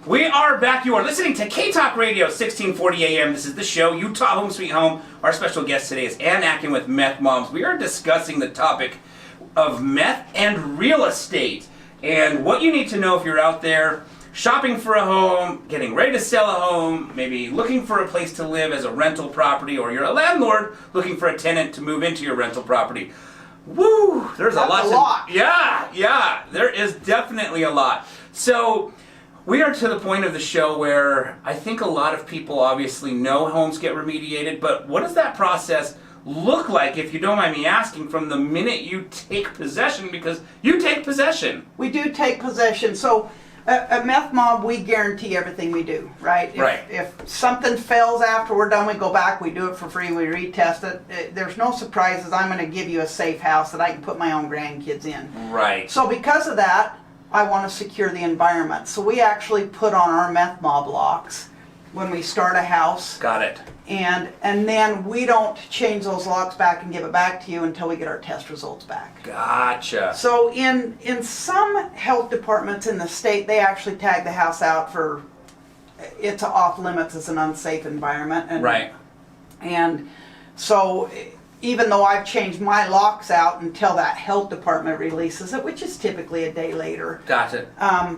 We are back. You are listening to K-Talk Radio, 1640 AM. This is the show, Utah Home Sweet Home. Our special guest today is Ann Atkin with Meth Moms. We are discussing the topic of meth and real estate and what you need to know if you're out there shopping for a home, getting ready to sell a home, maybe looking for a place to live as a rental property, or you're a landlord looking for a tenant to move into your rental property. Woo! There's a lot. Yeah, there is definitely a lot. So we are to the point of the show where I think a lot of people obviously know homes get remediated, but what does that process look like, if you don't mind me asking, from the minute you take possession? Because you take possession. We do take possession. So at Meth Mob, we guarantee everything we do, right? If something fails after we're done, we go back, we do it for free, we retest it. There's no surprises. I'm going to give you a safe house that I can put my own grandkids in. Right. So because of that, I want to secure the environment. So we actually put on our Meth Mob locks when we start a house. Got it. And then we don't change those locks back and give it back to you until we get our test results back. Gotcha. So in some health departments in the state, they actually tag the house out for it's off limits as an unsafe environment. And, right. And so even though I've changed my locks out until that health department releases it, which is typically a day later. Gotcha.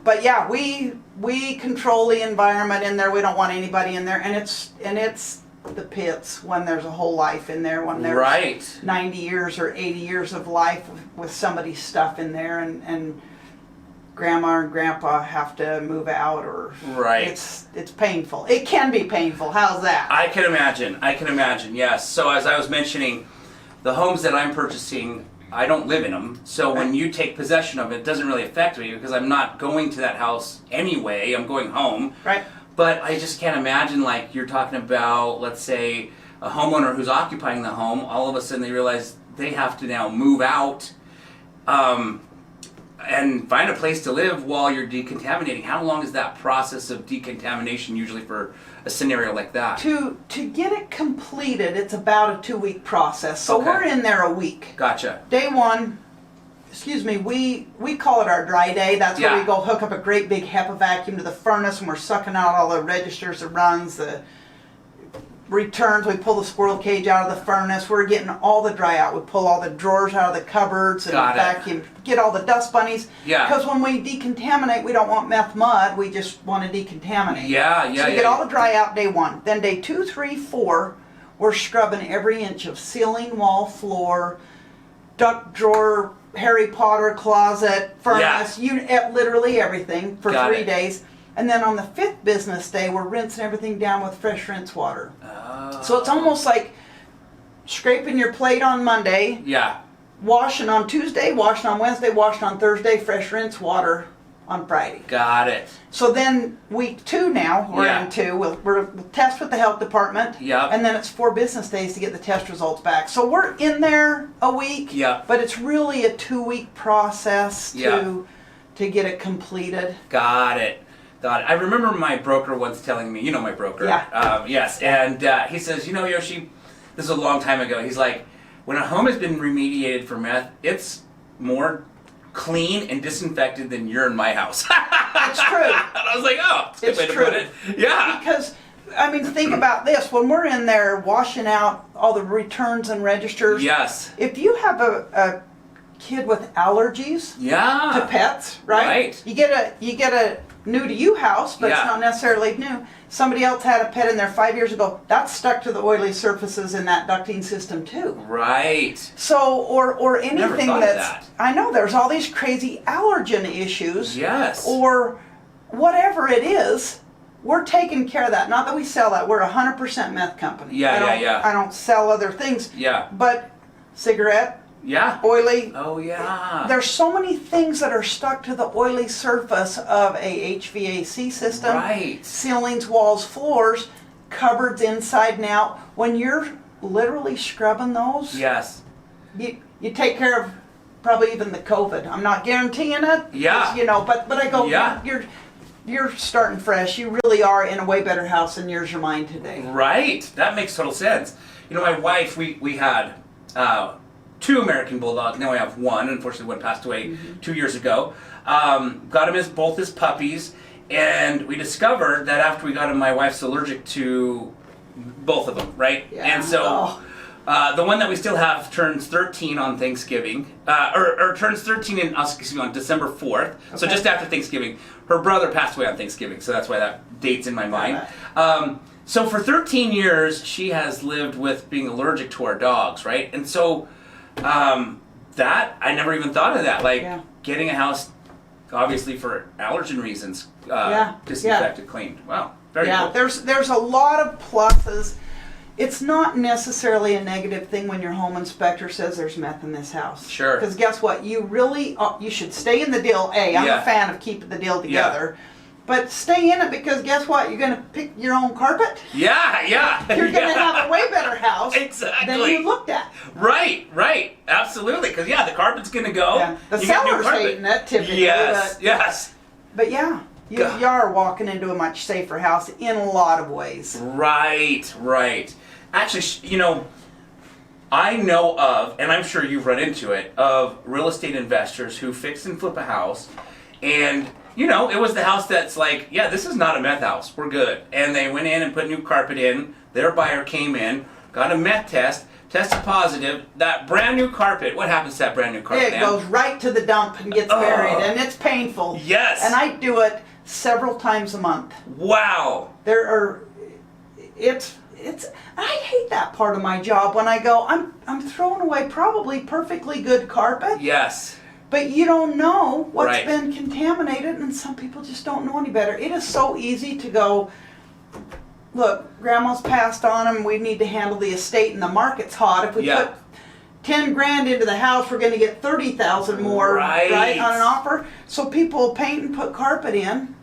But yeah, we control the environment in there. We don't want anybody in there, and it's the pits when there's a whole life in there, when there's 90 years or 80 years of life with somebody's stuff in there, and grandma and grandpa have to move out, or it's painful. It can be painful. How's that? I can imagine, yes. So as I was mentioning, the homes that I'm purchasing, I don't live in them. So when you take possession of it, it doesn't really affect me because I'm not going to that house anyway. I'm going home. Right. But I just can't imagine, like you're talking about, let's say, a homeowner who's occupying the home, all of a sudden they realize they have to now move out and find a place to live while you're decontaminating. How long is that process of decontamination usually for a scenario like that? To get it completed, it's about a 2-week process. So we're in there a week. Gotcha. Day one, we call it our dry day. That's where we go hook up a great big HEPA vacuum to the furnace, and we're sucking out all the registers, the runs, the returns. We pull the squirrel cage out of the furnace. We're getting all the dry out. We pull all the drawers out of the cupboards and vacuum, get all the dust bunnies. Yeah. Because when we decontaminate, we don't want meth mud. We just want to decontaminate. Yeah. So you get all the dry out day one. Then day 2, 3, 4, we're scrubbing every inch of ceiling, wall, floor, duct drawer, Harry Potter closet, furnace, literally everything for 3 days. And then on the 5th business day, we're rinsing everything down with fresh rinse water. Oh. So it's almost like scraping your plate on Monday, washing on Tuesday, washing on Wednesday, washing on Thursday, fresh rinse water on Friday. Got it. So then week 2 now, we're in 2, we'll test with the health department, and then it's 4 business days to get the test results back. So we're in there a week, but it's really a 2-week process to get it completed. Got it. I remember my broker once telling me, you know my broker. Yes, and he says, Yoshi, this is a long time ago, he's like, when a home has been remediated for meth, it's more clean and disinfected than you're in my house. It's true. And I was like, oh, that's a good way to put it. Yeah. Because, I mean, think about this. When we're in there washing out all the returns and registers, if you have a kid with allergies to pets, right? You get a new to you house, but it's not necessarily new. Somebody else had a pet in there 5 years ago. That's stuck to the oily surfaces in that ducting system too. Right. So, or anything Never thought of that. I know there's all these crazy allergen issues. Yes. Or whatever it is, we're taking care of that. Not that we sell that. We're a 100% meth company. I don't sell other things. But cigarette. Oily. Oh, yeah. There's so many things that are stuck to the oily surface of a HVAC system. Right. Ceilings, walls, floors, cupboards inside and out. When you're literally scrubbing those, you take care of probably even the COVID. I'm not guaranteeing it. But I go, you're starting fresh. You really are in a way better house than yours or mine today. Right. That makes total sense. My wife, we had 2 American Bulldogs. Now I have 1. Unfortunately, one passed away 2 years ago. Got him as both as puppies. And we discovered that after we got him, my wife's allergic to both of them, right? Yeah. And so the one that we still have turns 13 on Thanksgiving, or turns 13 on December 4th, so Okay. just after Thanksgiving. Her brother passed away on Thanksgiving, so that's why that date's in my mind. So for 13 years, she has lived with being allergic to our dogs, right? And so that, I never even thought of that, like getting a house, obviously for allergen reasons, disinfected, cleaned. Wow, very cool. There's a lot of pluses. It's not necessarily a negative thing when your home inspector says there's meth in this house. Sure. Because guess what? You really, you should stay in the deal. I'm a fan of keeping the deal together. But stay in it because guess what? You're going to pick your own carpet. Yeah. You're going to have a way better house than you looked at. Right. Absolutely. Because, the carpet's going to go. Yeah. The seller's hating it typically. Yes. But you are walking into a much safer house in a lot of ways. Right. Actually, I know of, and I'm sure you've run into it, of real estate investors who fix and flip a house, and it was the house that's like, this is not a meth house, we're good. And they went in and put new carpet in, their buyer came in, got a meth test, tested positive, that brand new carpet, what happens to that brand new carpet? It goes right to the dump and gets buried, and it's painful. Yes. And I do it several times a month. Wow. I hate that part of my job when I go, I'm throwing away probably perfectly good carpet. Yes. But you don't know what's been contaminated, and some people just don't know any better. It is so easy to go, look, Grandma's passed on and we need to handle the estate and the market's hot. If we put 10 grand into the house, we're going to get 30,000 more right on an offer. So people paint and put carpet in,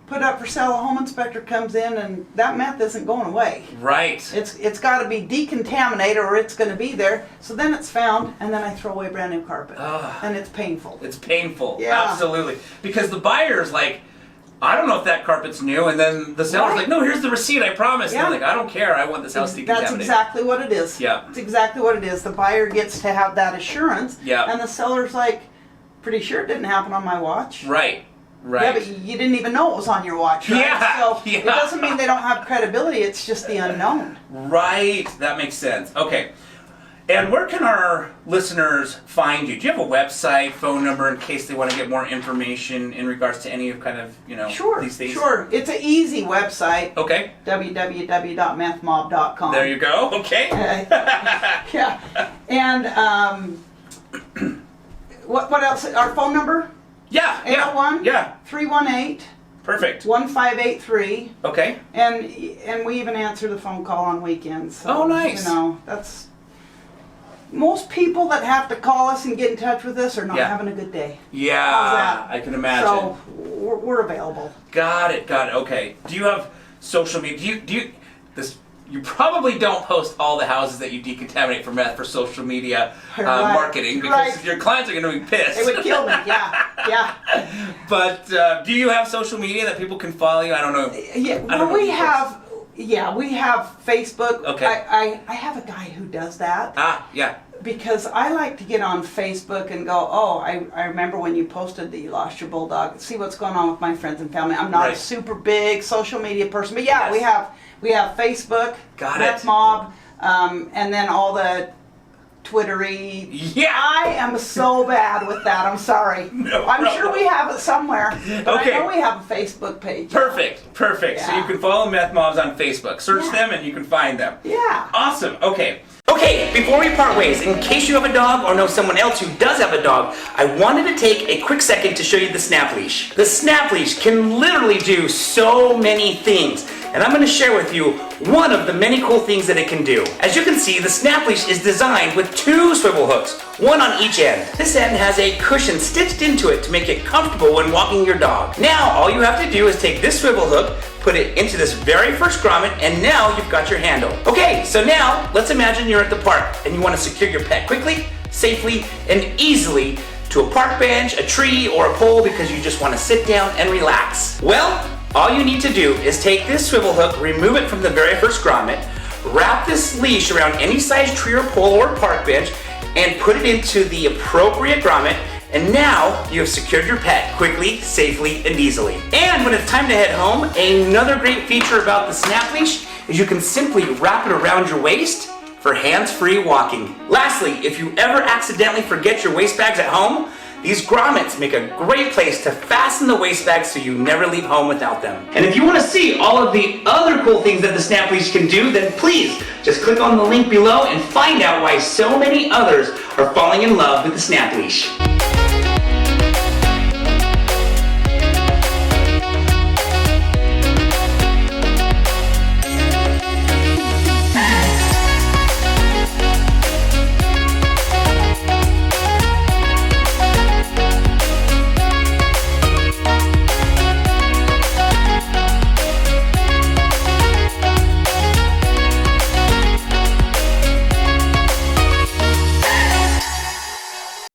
put up for sale, a home inspector comes in, and that meth isn't going away. Right. It's got to be decontaminated or it's going to be there. So then it's found, and then I throw away brand new carpet. And it's painful. It's painful. Yeah. Absolutely. Because the buyer's like, I don't know if that carpet's new, and then the seller's like, no, here's the receipt, I promise. And they're like, I don't care, I want this house decontaminated. That's exactly what it is. Yeah. It's exactly what it is. The buyer gets to have that assurance, and the seller's like, pretty sure it didn't happen on my watch. Right. Yeah, but you didn't even know it was on your watch, right? Yeah. So it doesn't mean they don't have credibility, it's just the unknown. Right. That makes sense. Okay. And where can our listeners find you? Do you have a website, phone number, in case they want to get more information in regards to any of these things? Sure. It's an easy website. Okay. www.methmob.com. There you go. Okay. Yeah. And what else? Our phone number? 801 318 Perfect. 1583. Okay. And we even answer the phone call on weekends. So, nice. That's most people that have to call us and get in touch with us are not having a good day. Yeah, how's that? I can imagine. So we're available. Got it. Okay. Do you have social media? You probably don't post all the houses that you decontaminate for meth for social media marketing because your clients are going to be pissed. They would kill me. Yeah. But do you have social media that people can follow you? I don't know. We have Facebook. Okay. I have a guy who does that. Yeah. Because I like to get on Facebook and go, I remember when you posted that you lost your bulldog. See what's going on with my friends and family. I'm not a super big social media person, but we have Facebook, Meth Mob, and then all the Twittery. Yeah. I am so bad with that. I'm sorry. I'm sure we have it somewhere. But I know we have a Facebook page. Perfect. Yeah. So you can follow Meth Mobs on Facebook. Search them and you can find them. Yeah. Awesome. Okay, before we part ways, in case you have a dog or know someone else who does have a dog, I wanted to take a quick second to show you the Snap Leash. The Snap Leash can literally do so many things, and I'm going to share with you one of the many cool things that it can do. As you can see, the Snap Leash is designed with 2 swivel hooks, one on each end. This end has a cushion stitched into it to make it comfortable when walking your dog. Now, all you have to do is take this swivel hook, put it into this very first grommet, and now you've got your handle. Okay, so now let's imagine you're at the park and you want to secure your pet quickly, safely, and easily to a park bench, a tree, or a pole because you just want to sit down and relax. Well, all you need to do is take this swivel hook, remove it from the very first grommet, wrap this leash around any size tree or pole or park bench, and put it into the appropriate grommet, And now you have secured your pet quickly, safely, and easily. And when it's time to head home, another great feature about the Snap Leash is you can simply wrap it around your waist for hands-free walking. Lastly, if you ever accidentally forget your waist bags at home, these grommets make a great place to fasten the waist bags so you never leave home without them. And if you want to see all of the other cool things that the Snap Leash can do, then please just click on the link below and find out why so many others are falling in love with the Snap Leash.